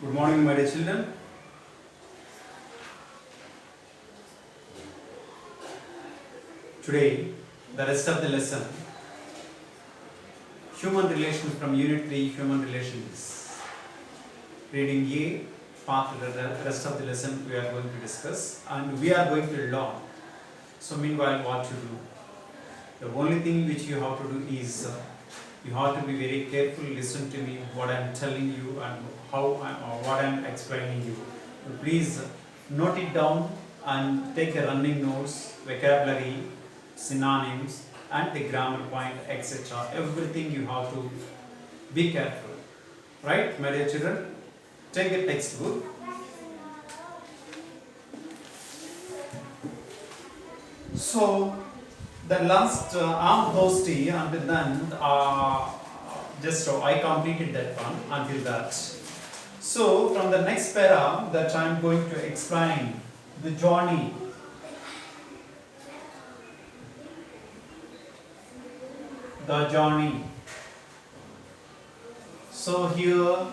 Good morning, my dear children. Today, the rest of the lesson, human relations from Unit 3, human relations. Reading A, part of the rest of the lesson we are going to discuss and we are going to learn. So, meanwhile, what to do? The only thing which you have to do is you have to be very careful, listen to me, what I am telling you and what I am explaining you. Please note it down and take a running notes, vocabulary, synonyms and the grammar point, etc. Everything you have to be careful. Right, my dear children? Take a textbook. So, the last arm hosty and then I completed that one until that. So from the next para that I am going to explain the journey. The journey. So here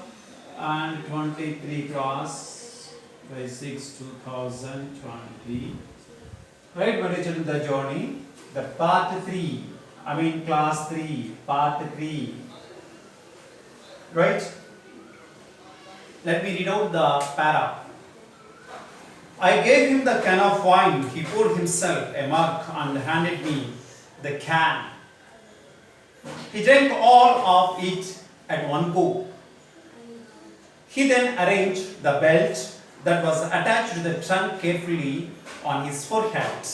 and 23 class by 6 2020. Right, my dear children, the journey. The part 3, class 3, part 3. Right? Let me read out the para. I gave him the can of wine. He poured himself a mug and handed me the can. He drank all of it at one go. He then arranged the belt that was attached to the trunk carefully on his forehead.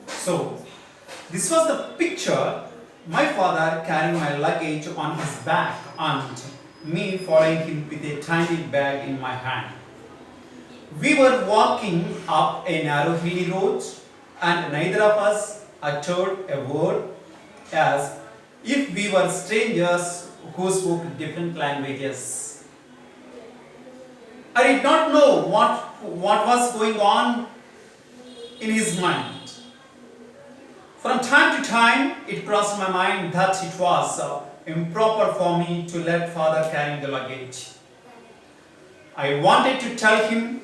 So, this was the picture, my father carrying my luggage on his back and me following him with a tiny bag in my hand. We were walking up a narrow hilly road and neither of us uttered a word, as if we were strangers who spoke different languages. I did not know what was going on in his mind. From time to time, it crossed my mind that it was improper for me to let father carry the luggage. I wanted to tell him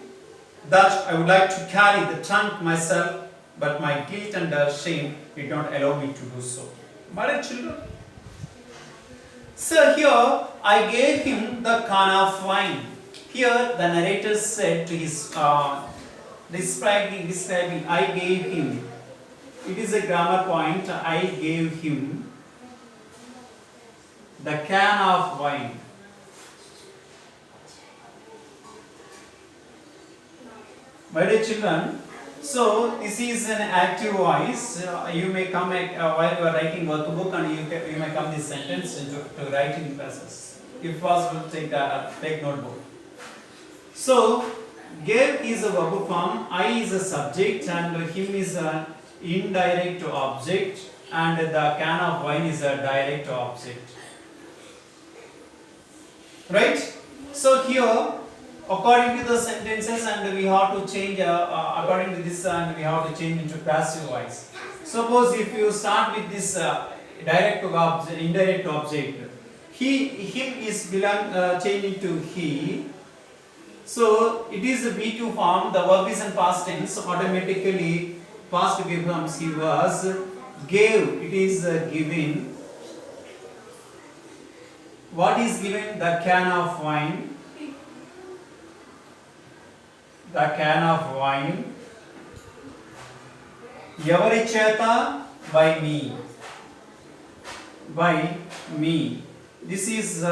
that I would like to carry the trunk myself, but my guilt and shame did not allow me to do so. My dear children, so here I gave him the can of wine. Here the narrator said to his describing I gave him. It is a grammar point. I gave him the can of wine. My dear children, so this is an active voice. You may come while you are writing workbook and you may come this sentence to write in process. If possible, take notebook. So, gave is a verb form, I is a subject and him is an indirect object and the can of wine is a direct object. Right? So here, according to the sentences and we have to change according to this and we have to change into passive voice. Suppose if you start with this direct object, indirect object, him is changing to he. So it is a B2 form, the verb is in past tense, so automatically past becomes he was, gave, it is given. What is given? The can of wine. The can of wine. Yavari cheta? By me. By me. This is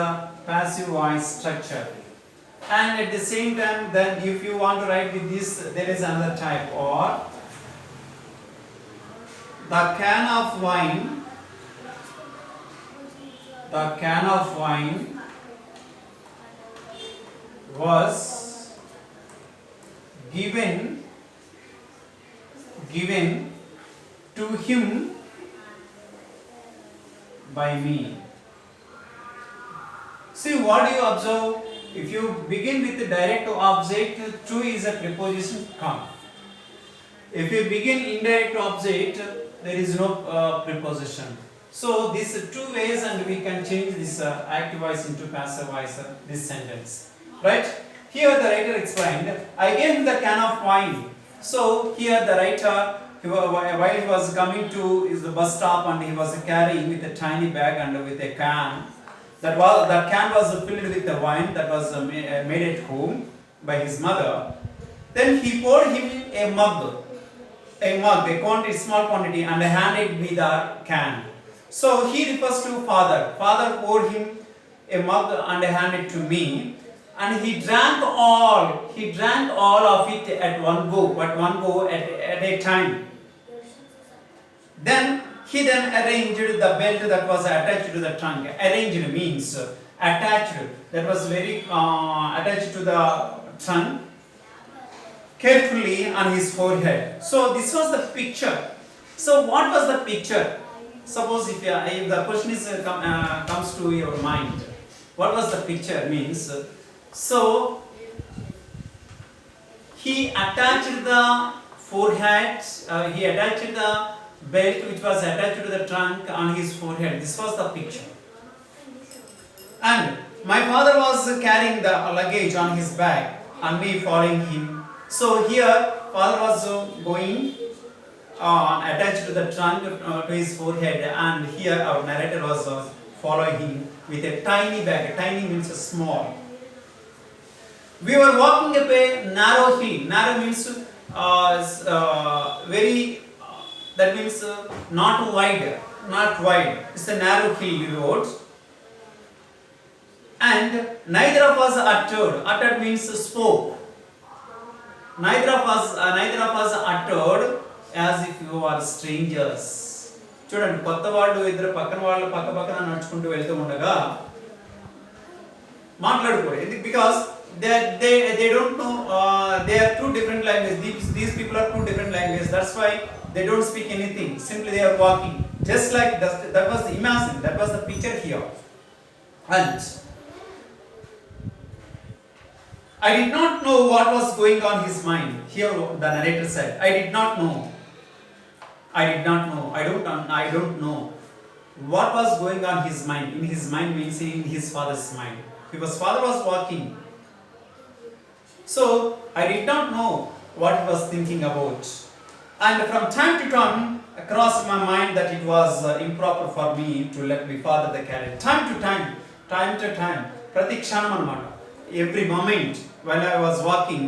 passive voice structure. And at the same time, then if you want to write with this, there is another type, or the can of wine. The can of wine was given to him by me. See, what do you observe? If you begin with the direct object, to is a preposition come. If you begin indirect object, there is no preposition. So these two ways and we can change this active voice into passive voice, this sentence. Right? Here the writer explained, I gave him the can of wine. So here the writer, while he was coming to the bus stop and he was carrying with a tiny bag and with a can, that can was filled with the wine that was made at home by his mother. Then he poured him a small quantity, and handed me the can. So he refers to father. Father poured him a mug and handed to me, and he drank all. He drank all of it at one go, at a time. Then he arranged the belt that was attached to the trunk. Arranged means attached. That was very attached to the trunk carefully on his forehead. So this was the picture. So what was the picture? Suppose if the question is comes to your mind, what was the picture means? So he attached the forehead. He attached the belt which was attached to the trunk on his forehead. This was the picture. And my father was carrying the luggage on his back and me following him. So here father was going attached to the trunk to his forehead, and here our narrator was following him with a tiny bag. Tiny means small. We were walking up a narrow hill. Narrow means very. That means not wide. Not wide. It's a narrow hill road. And neither of us uttered. Uttered means spoke. Neither of us uttered as if you are strangers. చూడండి, కొత్త వాళ్ళు ఇద్దరు పక్కన వాళ్ళు పక్కన నడుచుకుంటూ వెళ్తూ ఉండగా మాట్లాడుకోరు. Because they don't know, they are two different languages. These people are two different languages. That's why they don't speak anything. Simply they are walking. Just like that was the imagine. That was the picture here. And I did not know what was going on his mind. Here the narrator said, I did not know. I don't know what was going on his mind. In his mind means in his father's mind. Because father was walking. So I did not know what he was thinking about. And from time to time, across my mind that it was improper for me to let my father the carriage. Time to time, prati kshanam anamata. Every moment when I was walking,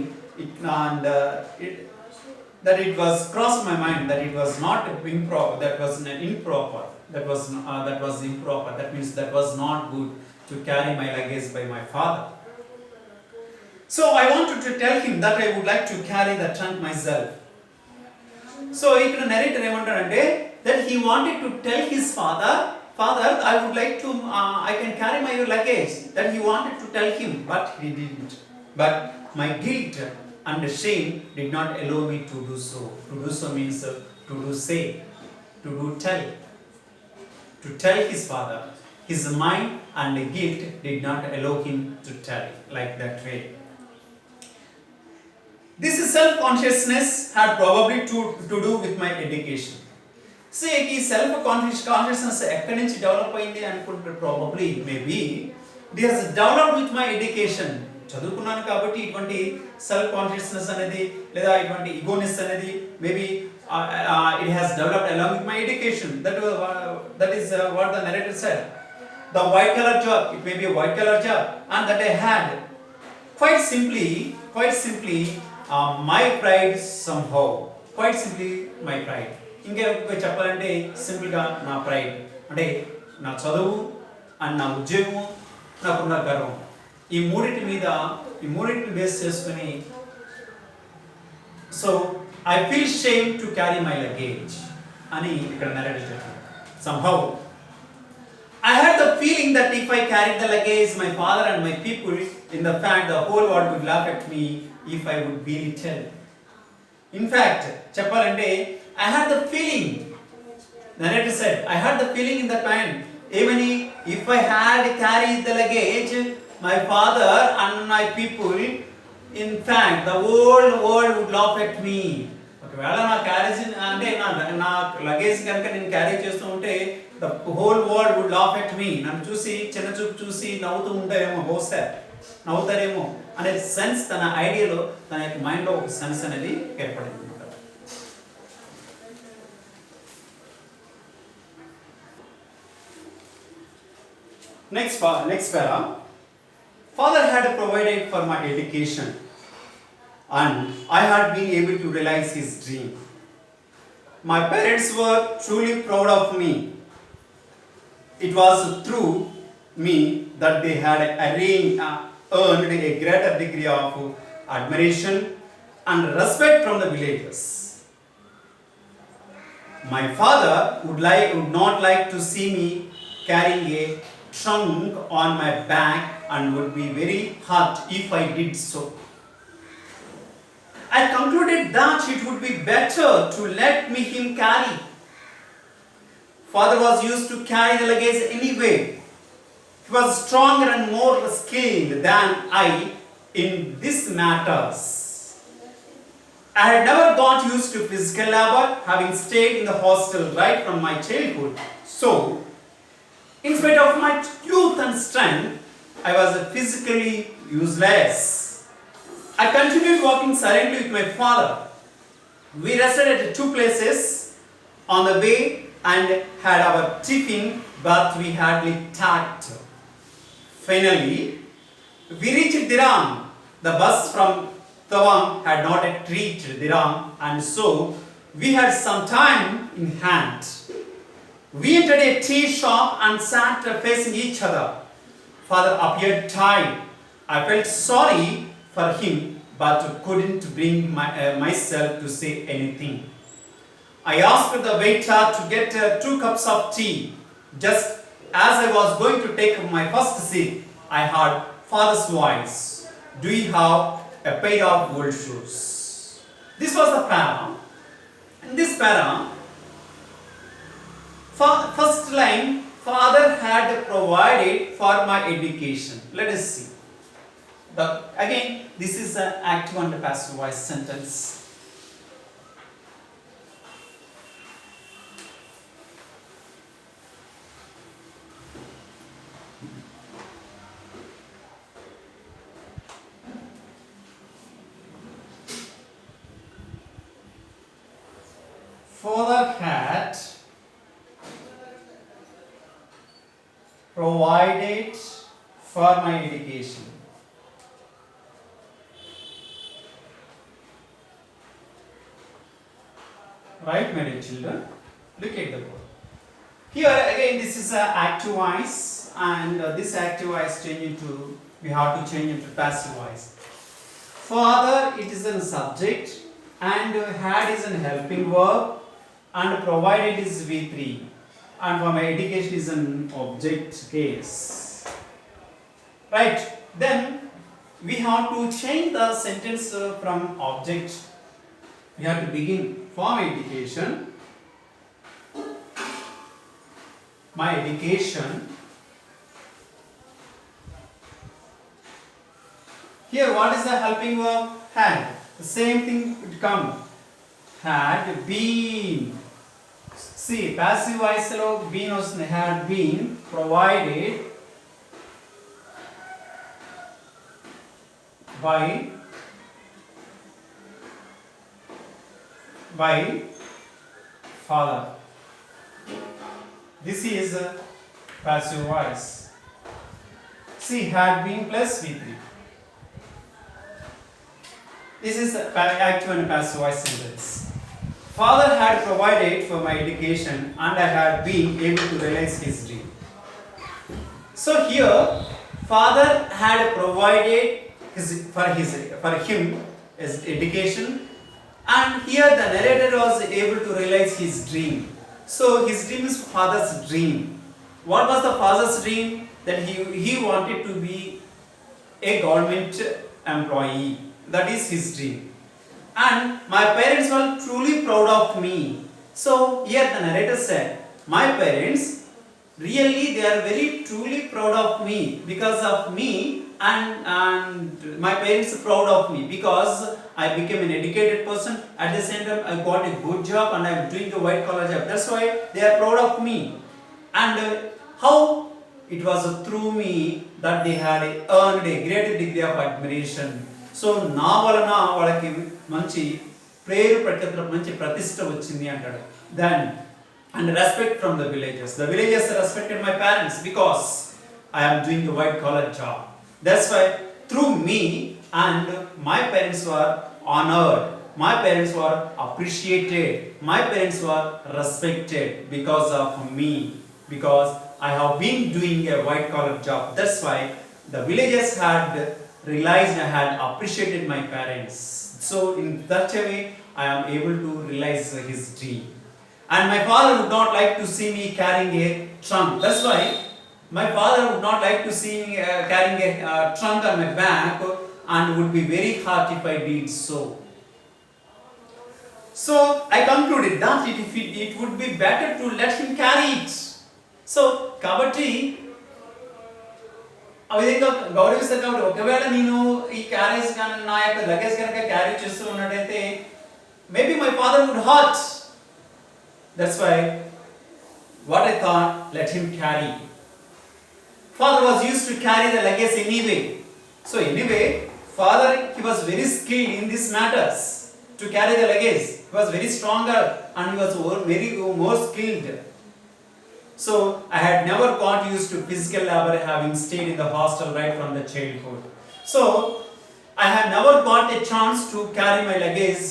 that it was crossed my mind that it was not improper. That was improper. That was improper. That means that was not good to carry my luggage by my father. So I wanted to tell him that I would like to carry the trunk myself. So ఇక్కడ narrator ఏమంటాడంటే that he wanted to tell his father, I would like to, I can carry my luggage. That he wanted to tell him, but he didn't. But my guilt and shame did not allow me to do so. To do so means to do say, to do tell. To tell his father. His mind and guilt did not allow him to tell like that way. This self-consciousness had probably to do with my education. See, ఈ self consciousness ఎక్కడి నుంచి develop అయింది అనుకుంటే probably maybe it has developed with my education. చదువుకున్నాను కాబట్టి ఇటువంటి self consciousness అనేది లేదా ఇటువంటి ఈగోనెస్ అనేది maybe it has developed along with my education. That is what the narrator said. The white collar job, it may be a white collar job, and that I had quite simply my pride somehow. Quite simply my pride. ఇంకా చెప్పాలంటే సింపుల్గా నా pride అంటే నా చదువు and నా ఉద్యోగం నాకున్న గర్వం, ఈ మూడింటిని బేస్ చేసుకుని so I feel shame to carry my luggage అని ఇక్కడ నరేటర్ చెప్పారు. Somehow I had the feeling that if I carried the luggage, my father and my people, in the fact the whole world would laugh at me if I would really tell. In fact, చెప్పాలంటే I had the feeling, narrator said, I had the feeling in that time, even if I had carried the luggage, my father and my people, in fact, the whole world would laugh at me. ఒకవేళ నా carriage అంటే నా luggage కనుక నేను carry చేస్తూ ఉంటే the whole world would laugh at me. నన్ను చూసి చిన్న చూపు చూసి నవ్వుతూ ఉంటారేమో బహుశా. నవ్వుతారేమో అనే సెన్స్ తన ఐడియాలో తన యొక్క మైండ్లో ఒక సెన్స్ అనేది ఏర్పడింది అనమాట. Next para. Father had provided for my education and I had been able to realize his dream. My parents were truly proud of me. It was through me that they had earned a greater degree of admiration and respect from the villagers. My father would not like to see me carrying a trunk on my back and would be very hurt if I did so. I concluded that it would be better to let him carry. Father was used to carry the luggage anyway. He was stronger and more skilled than I in these matters. I had never got used to physical labor, having stayed in the hostel right from my childhood. So, in spite of my youth and strength, I was physically useless. I continued walking silently with my father. We rested at two places on the way and had our tiffin, but we hardly talked. Finally, we reached Dirang. The bus from Tawang had not yet reached Dirang, and so we had some time in hand. We entered a tea shop and sat facing each other. Father appeared tired. I felt sorry for him, but couldn't bring myself to say anything. I asked the waiter to get 2 cups of tea. Just as I was going to take my first sip, I heard Father's voice. Do you have a pair of gold shoes? This was the para. In this para, first line, Father had provided for my education. Let us see. Again, this is an active and passive voice sentence. Father had provided for my education. Right, my dear children? Look at the board. Here again, this is active voice, and this active voice we have to change into passive voice. Father, it is a subject, and had is an helping verb, and provided is V3, and for my education is an object case. Right, then we have to change the sentence from object. We have to begin for my education. My education. Here, what is the helping verb? Had. The same thing would come. Had been. See, passive voice lo been was had been provided by father. This is a passive voice. See, had been plus V3. This is active and passive voice sentence. Father had provided for my education and I had been able to realize his dream. So here, father had provided for him his education, and here the narrator was able to realize his dream. So his dream is father's dream. What was the father's dream? That he wanted to be a government employee. That is his dream. And my parents were truly proud of me. So here the narrator said, my parents really they are very truly proud of me because of me, and my parents are proud of me because I became an educated person. At the same time I got a good job and I am doing a white collar job. That's why they are proud of me. And how it was through me that they had earned a great degree of admiration. So నా వలన వాళ్ళకి మంచి పేరు ప్రఖ్యాత మంచి ప్రతిష్ట వచ్చింది అంటాడు. Then and respect from the villages. The villages respected my parents because I am doing a white collar job. That's why through me and my parents were honored. My parents were appreciated. My parents were respected because of me. Because I have been doing a white collar job. That's why the villagers had realized I had appreciated my parents. So in that way I am able to realize his dream. And my father would not like to see me carrying a trunk. That's why my father would not like to see me carrying a trunk on my back, and would be very hurt if I did so. So I concluded that it would be better to let him carry it. So kabatti ఆ విధంగా గౌరవిస్తారు కాబట్టి ఒకవేళ నేను ఈ carriage కానీ నా యొక్క లగేజ్ కనుక క్యారీ చేస్తూ ఉన్నట్టయితే maybe my father would hurt. That's why what I thought, let him carry. Father was used to carry the luggage anyway. So anyway, father, he was very skilled in these matters to carry the luggage. He was very stronger and he was very more skilled. So I had never got used to physical labor, having stayed in the hostel right from the childhood. So I had never got a chance to carry my luggage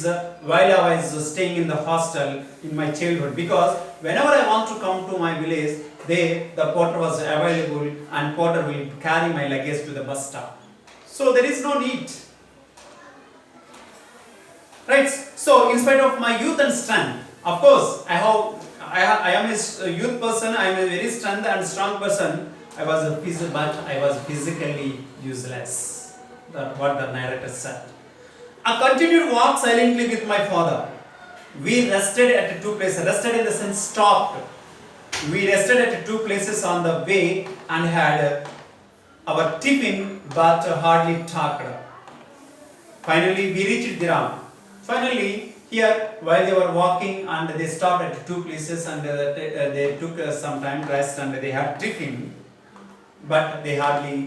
while I was staying in the hostel in my childhood, because whenever I want to come to my village, the porter was available and porter will carry my luggage to the bus stop. So there is no need. Right? So in spite of my youth and strength, of course I am a youth person, I am a very strength and strong person. But I was physically useless. That's what the narrator said. I continued to walk silently with my father. We rested at two places. Rested in the sense stopped. We rested at two places on the way and had our tiffin, but hardly talked. Finally, we reached Diram. Finally, here, while they were walking and they stopped at two places and they took some time rest and they had tiffin, but they hardly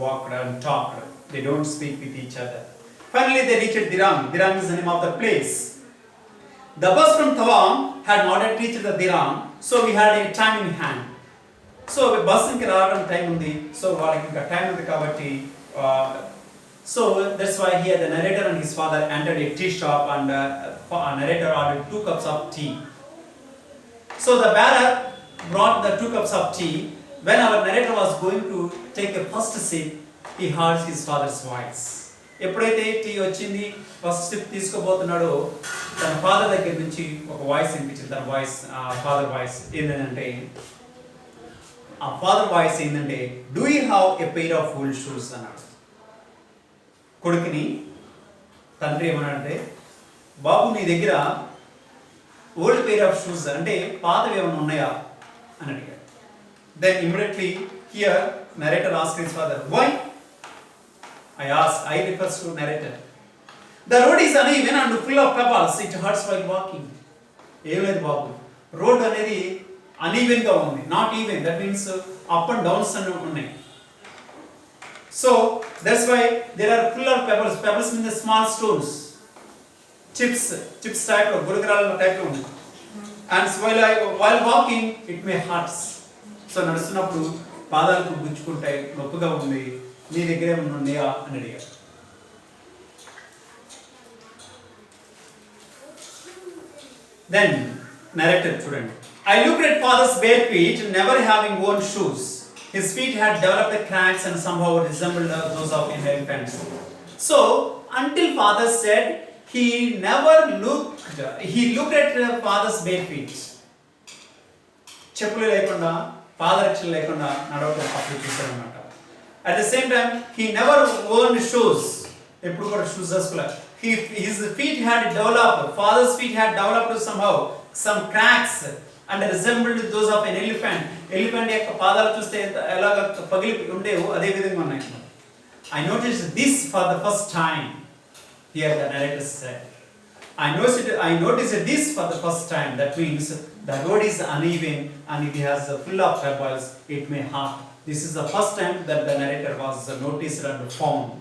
walked and talked. They don't speak with each other. Finally, they reached Diram. Diram is the name of the place. The bus from Tawang had not yet reached the Diram, so we had a time in hand. So bus inki raavadam time undi, so vaalaki inka time undi kabatti so that's why here the narrator and his father entered a tea shop and narrator ordered 2 cups of tea. So the bearer brought the 2 cups of tea. When our narrator was going to take a first sip, he heard his father's voice. ఎప్పుడైతే tea వచ్చింది first step తీసుకోబోతున్నాడో తన father దగ్గర నుంచి ఒక voice వినిపించింది. తన voice father voice ఏంటంటే do you have a pair of old shoes అన్నాడు. కొడుకుని తండ్రి ఏమన్నాడంటే, బాబు నీ దగ్గర ఓల్డ్ పెయిర్ ఆఫ్ షూస్ అంటే పాతవి ఏమైనా ఉన్నాయా అని అడిగాడు. Then immediately here narrator asked his father why. I refers to narrator. The road is uneven and full of pebbles. It hurts while walking. ఏం లేదు బాబు, రోడ్ అనేది uneven గా ఉంది, not even, that means up and downs అని ఉన్నాయి. So that's why there are full of pebbles. Pebbles mean the small stones, chips type of గురుకురాల type లో ఉంది. And while walking it may hurts. So నడుస్తున్నప్పుడు పాదాలకు గుచ్చుకుంటాయి, నొప్పిగా ఉంది, నీ దగ్గర ఏమన్నా ఉన్నాయా అని అడిగారు. Then narrator చూడండి, I looked at father's bare feet, never having worn shoes. His feet had developed cracks and somehow resembled those of infants. So until father said he looked at father's bare feet. చెప్పులు లేకుండా పాదరక్షలు లేకుండా నడవడం అప్పుడు చూశారన్నమాట. At the same time, he never worn shoes. ఎప్పుడు కూడా shoes వేసుకోలేదు. His feet had developed, father's feet had developed somehow some cracks and resembled those of an elephant. Elephant యొక్క పాదాలు చూస్తే ఎలాగ పగిలి ఉండేవో అదే విధంగా ఉన్నాయి. I noticed this for the first time. Here the narrator said, I noticed this for the first time. That means the road is uneven and it has full of troubles, it may hurt. This is the first time that the narrator was noticed and found.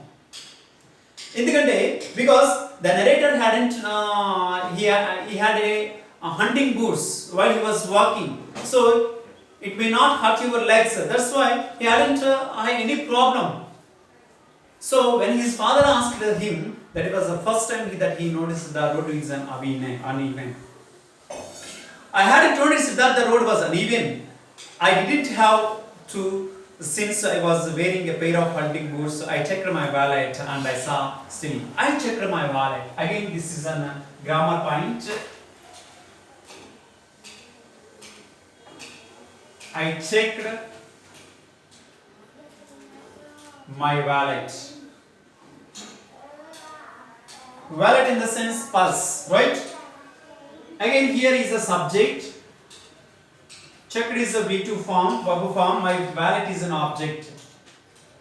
ఎందుకంటే because the narrator hadn't he had a hunting boots while he was walking, so it may not hurt your legs. That's why he hadn't had any problem. So when his father asked him, that it was the first time that he noticed the road is uneven. I hadn't noticed that the road was uneven. I didn't have to, since I was wearing a pair of hunting boots, I checked my wallet and I saw still. I checked my wallet. Again, this is a grammar point. I checked my wallet. Wallet in the sense purse, right? Again, here is a subject. Checked is a V2 form, verb form. My wallet is an object,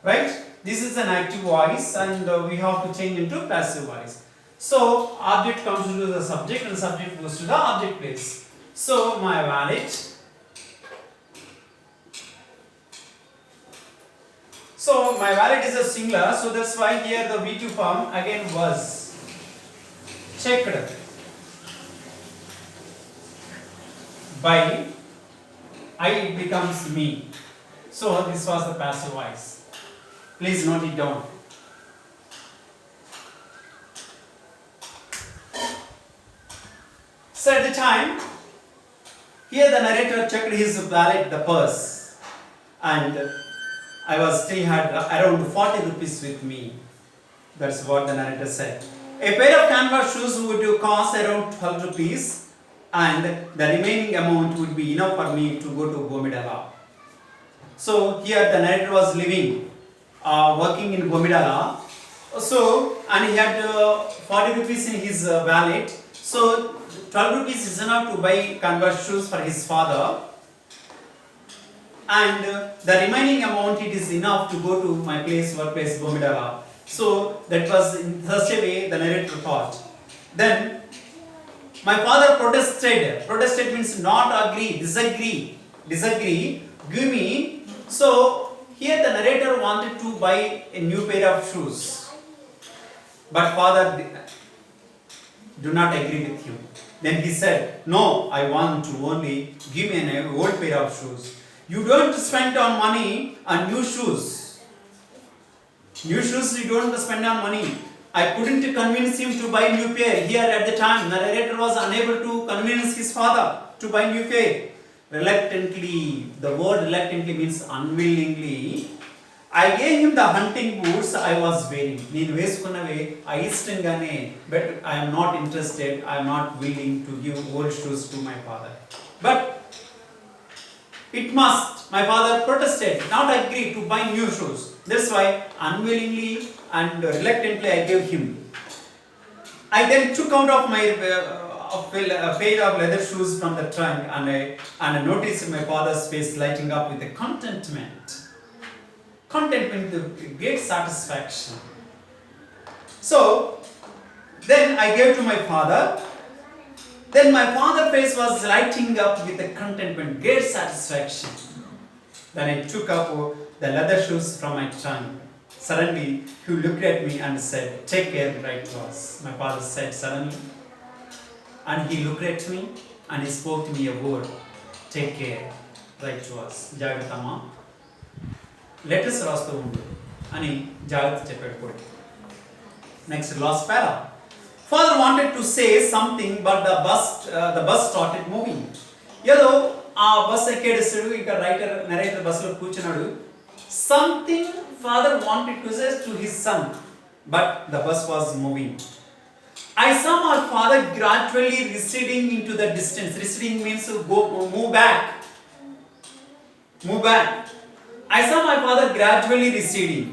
right? This is an active voice, and we have to change into passive voice. So object comes to the subject, and subject goes to the object place. So my wallet. So my wallet is a singular, so that's why here the V2 form again was checked by I, it becomes me. So this was the passive voice. Please note it down. So at the time, here the narrator checked his wallet, the purse, and I was still had around 40 rupees with me. That's what the narrator said. A pair of canvas shoes would cost around 12 rupees, and the remaining amount would be enough for me to go to Bomidala. So here the narrator was living, working in Bomidala. So, and he had 40 rupees in his wallet. So 12 rupees is enough to buy canvas shoes for his father. And the remaining amount, it is enough to go to my place, workplace, Bomidala. So that was in such a way the narrator thought. Then my father protested. Protested means not agree, disagree, give me. So here the narrator wanted to buy a new pair of shoes. But father do not agree with him. Then he said, no, I want to only give me an old pair of shoes. You don't spend on money on new shoes. New shoes you don't spend on money. I couldn't convince him to buy new pair. Here at the time, the narrator was unable to convince his father to buy new pair. Reluctantly, the word reluctantly means unwillingly. I gave him the hunting boots I was wearing. నేను వేసుకున్నవే ఇష్టంగానే, but I am not interested, I am not willing to give old shoes to my father. But it must. My father protested, not agree to buy new shoes. That's why unwillingly and reluctantly I gave him. I then took out of my pair of leather shoes from the trunk, and I noticed my father's face lighting up with a contentment with great satisfaction. So then I gave to my father. Then my father's face was lighting up with a contentment, great satisfaction. Then I took up the leather shoes from my trunk. Suddenly, he looked at me and said, take care, write to us. My father said suddenly. And he looked at me and he spoke to me a word, take care, write to us. Jagatama. Letters rastu undu ani Jagat chepparu kodi. Next, last para. Father wanted to say something, but the bus started moving. ఏదో ఆ bus ఎక్కేసాడు, ఇక narrator బస్సులో కూర్చున్నాడు. Something father wanted to say to his son, but the bus was moving. I saw my father gradually receding into the distance. Receding means move back. I saw my father gradually receding.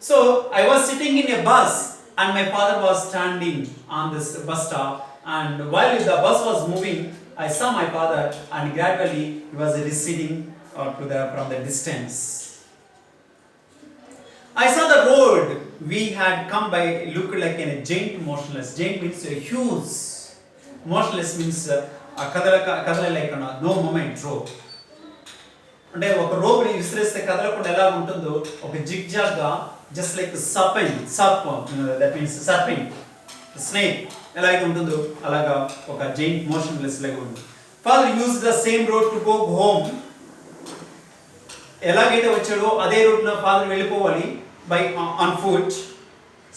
So I was sitting in a bus, and my father was standing on this bus stop, and while the bus was moving, I saw my father, and gradually he was receding from the distance. I saw the road we had come by looked like a giant motionless. Giant means huge. Motionless means ఆ కదలలేకుండా no moment rope. అంటే ఒక రోప్ని విసిరేస్తే కదలకుండా ఎలా ఉంటుందో ఒక జిగ్జాగ్గా just like that means సర్పింగ్ snake ఎలా అయితే ఉంటుందో అలాగా ఒక జైంట్ మోషన్లెస్ లాగా ఉంది. Father use the same road to go home. ఎలాగైతే వచ్చాడో అదే రూట్లో ఫాదర్ వెళ్ళిపోవాలి by on foot.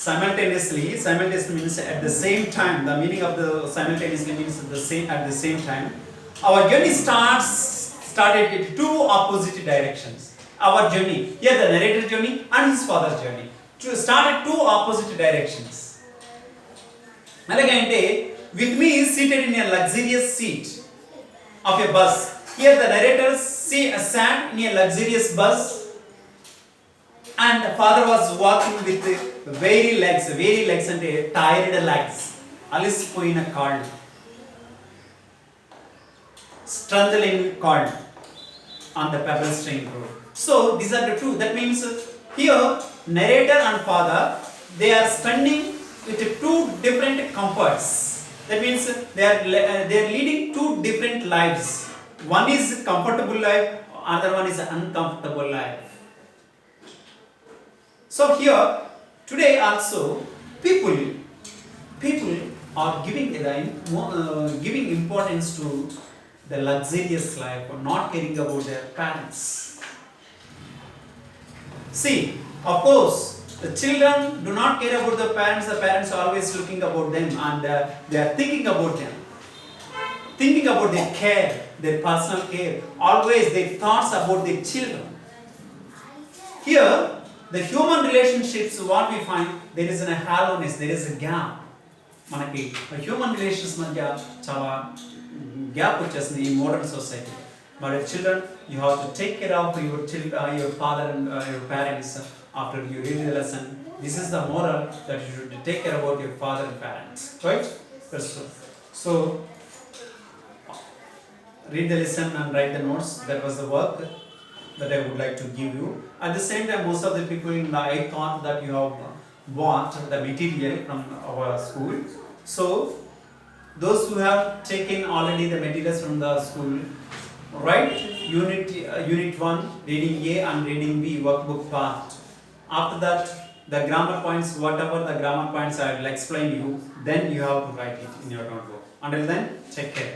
Simultaneously means at the same time. The meaning of the simultaneously means at the same time. Our journey started in two opposite directions. Our journey, here the narrator's journey and his father's journey, started two opposite directions. Alagante with me is seated in a luxurious seat of a bus. Here the narrator sat in a luxurious bus, and the father was walking with weary legs అంటే tired legs, అలసిపోయిన కాళ్ళు, struggling కాళ్ళు on the pebble stained road. So these are the two. That means here narrator and father, they are spending with two different comforts. That means they are leading two different lives. One is comfortable life, other one is uncomfortable life. So here today also people are giving importance to the luxurious life or not caring about their parents. See, of course the children do not care about the parents are always looking about them, and they are thinking about them, thinking about their care, their personal care, always their thoughts about their children. Here the human relationships, what we find, there is a hollowness, there is a gap. మనకి human relations మధ్య చాలా gap వచ్చేస్తుంది ఈ modern society. But children, you have to take care of your father and your parents after you read the lesson. This is the moral that you should take care about your father and parents, right? So read the lesson and write the notes. That was the work that I would like to give you. At the same time, most of the people, I thought that you have bought the material from our school. So those who have taken already the materials from the school, write unit 1 reading A and reading B workbook part. After that, the grammar points, whatever the grammar points I will explain you, then you have to write it in your notebook. Until then, take care.